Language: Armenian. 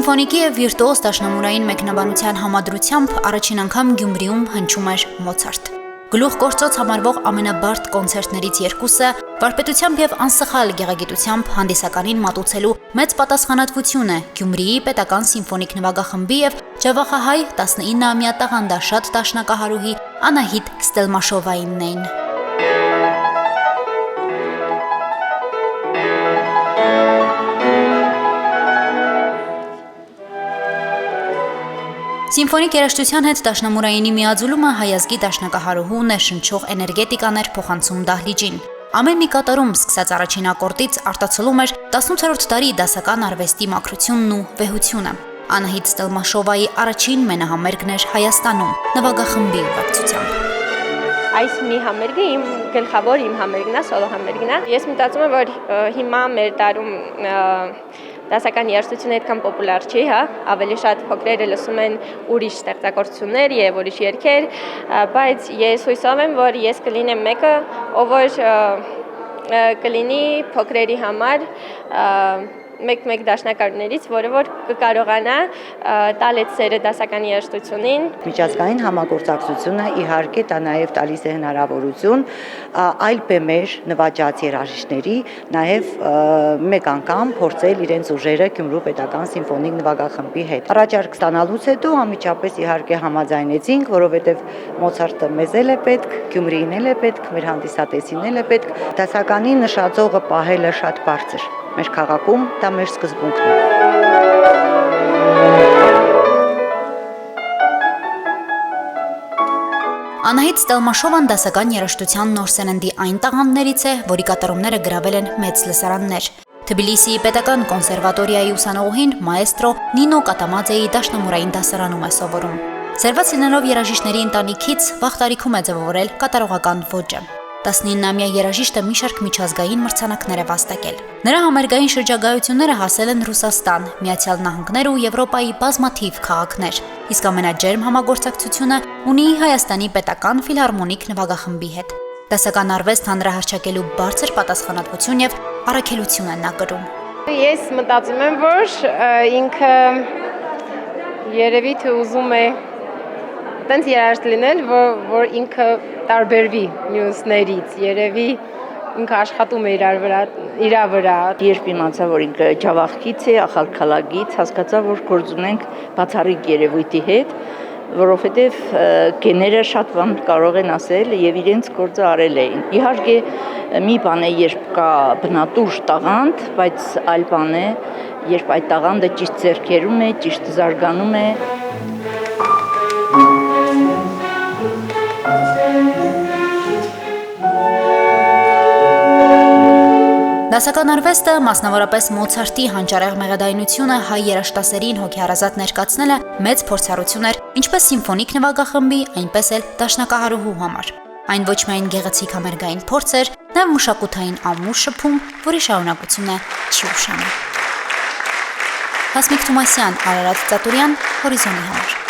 Սիմֆոնիկի և վիրտուոզ դաշնամուրային մեկնաբանության համադրությամբ առաջին անգամ Գյումրիում հնչում էր Մոցարտ։ Գլուխ գործոց համարվող ամենաբարդ կոնցերտներից երկուսը վարպետությամբ և անսխալ գեղագիտությամբ հանդիսականին մատուցելու մեծ պատասխանատվություն է Գյումրիի պետական սիմֆոնիկ նվագախմբի և ջավախահայ 19-ամյա տաղանդաշատ դաշնակահարուհի Անահիտ Ստելմաշովայինն էին։ Սիմֆոնիկ երաժշտության հետ դաշնամուրայինի միաձուլումը հայ ազգի դաշնակահարուհու ներշնչող էներգետիկան էր փոխանցում դահլիճին։ Ամեն մի կատարում սկսած առաջին ակորդից արտացոլում էր 18-րդ դարի դասական արվեստի մաքրությունն ու վեհությունը։ Անահիտ Ստելմաշովայի առաջին մենահամերգն էր Հայաստանում նվագախմբի ուղեկցությամբ։ Այս մի համերգը իմ գլխավոր համերգն է, սոլո համերգն է։ Ես մտածում եմ, որ հիմա մեր տարում դասական երաժշտությունը այդքան պոպուլար չի, ավելի շատ փոքրերը լսում են ուրիշ ստեղծագործություններ եւ ուրիշ երգեր, բայց ես հույսով եմ, որ ես կլինեմ մեկը, ով որ կլինի փոքրերի համար մեկ դաշնակահարուներից, որը որ կկարողանա տալ այդ սերը դասական երաժշտությունին։ Միջազգային համագործակցությունը իհարկե դա նաև տալիս է հնարավորություն այլ բեմեր նվաճած երաժիշտների նաև մեկ անգամ փորձել իրենց ուժերը Գյումրու պետական սիմֆոնիկ նվագախմբի հետ։ Առաջարկ ստանալուց հետո անմիջապես իհարկե համաձայնեցինք, որովհետև Մոցարտը մեզ էլ է պետք, Գյումրիին էլ է պետք, մեր հանդիսատեսին էլ է պետք։ Դասականի նշաձողը պահելը շատ բարձր։ Մեր քաղաքում դա մեր սկզբունքն է։ Անահիտ Ստելմաշովան դասական երաժշտության նոր սերնդի այն տաղանդներից է, որի կատարումները գրավել են մեծ լսարաններ։ Թբիլիսիի պետական կոնսերվատորիայի ուսանողուհին մաեստրո Նինո Կատամաձեի դաշնամուրային դասարանում է սովորում։ Սերված լինելով երաժիշտների ընտանիքից վաղ տարիքում է ձևավորել կատարողական ոճը։ 19-ամյա երաժիշտը մի շարք միջազգային մրցանակներ է վաստակել։ Նրա համերգային շրջագայությունները հասել են Ռուսաստան, Միացյալ Նահանգներ ու Եվրոպայի բազմաթիվ քաղաքներ, իսկ ամենաջերմ համագործակցությունը ունի Հայաստանի պետական ֆիլհարմոնիկ նվագախմբի հետ։ Դասական արվեստ հանրահարչակելու բարձր պատասխանատվություն եւ առաքելություն է նա կրում։ Ես մտածում եմ, որ ինքը երևի թե ուզում է տենց երաժիշտ լինել, որ ինքը տարբերվի մյուսներից, երևի ինքը աշխատում է իր վրա։ Երբ իմացա, որ ինքը ջավախքից է, ախալքալագից, հասկացա, որ գործ ունենք բացառիկ երևույթի հետ, որովհետև գեները շատ բան կարող են ասել եւ իրենց գործը արել էին։ Իհարկե մի բան է, երբ կա բնատուր տաղանդ, բայց այլ բան է, երբ այդ տաղանդը ճիշտ ձեռքերում է, ճիշտ զարգանում է։ Դասական արվեստը, մասնավորապես Մոցարտի հանճարեղ մեղեդայնությունը հայ երաժշտասերին հոգեհարազատ ներկացնելը մեծ փորձառություն էր ինչպես սիմֆոնիկ նվագախմբի, այնպես էլ դաշնակահարուհու համար։ Այն ոչ միայն գեղեցիկ համերգային փորձ էր, նաև մշակութային ամուր շփում, որի շարունակությունը չի ուշանում։ Հասմիկ Թումասյան, Արարատ Ծատուրյան, Հորիզոնի համար։